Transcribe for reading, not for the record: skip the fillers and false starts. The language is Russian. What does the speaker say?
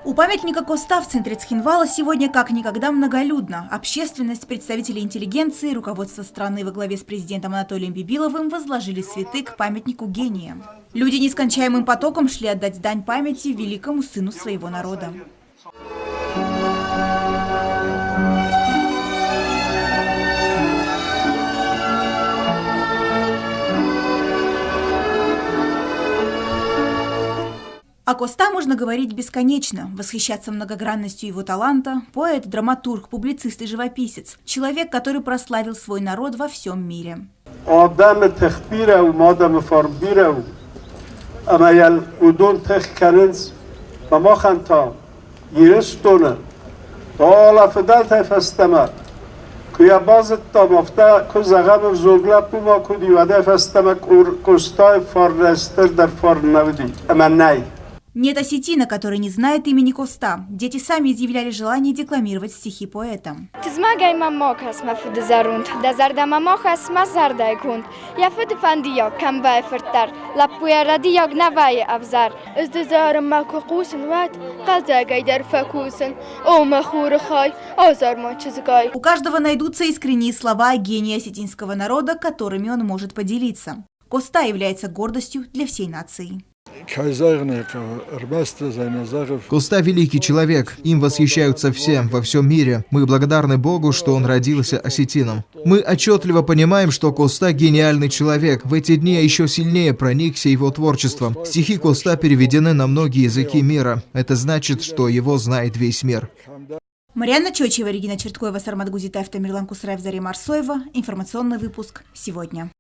У памятника Коста в центре Цхинвала сегодня как никогда многолюдно. Общественность, представители интеллигенции, руководство страны во главе с президентом Анатолием Бибиловым возложили цветы к памятнику гения. Люди нескончаемым потоком шли отдать дань памяти великому сыну своего народа. О Коста можно говорить бесконечно, восхищаться многогранностью его таланта. Поэт, драматург, публицист и живописец. Человек, который прославил свой народ во всем мире. Нет осетина, который не знает имени Коста. Дети сами изъявляли желание декламировать стихи поэта. У каждого найдутся искренние слова о гении осетинского народа, которыми он может поделиться. Коста является гордостью для всей нации. Коста – великий человек, им восхищаются все, во всем мире. Мы благодарны Богу, что он родился осетином. Мы отчетливо понимаем, что Коста – гениальный человек. В эти дни я еще сильнее проникся его творчеством. Стихи Коста переведены на многие языки мира. Это значит, что его знает весь мир. Марьяна Чочева, Регина Черткоева, Сармат Гузитаев, Тамерлан Кусраев, Зарема Арсоева. Информационный выпуск сегодня.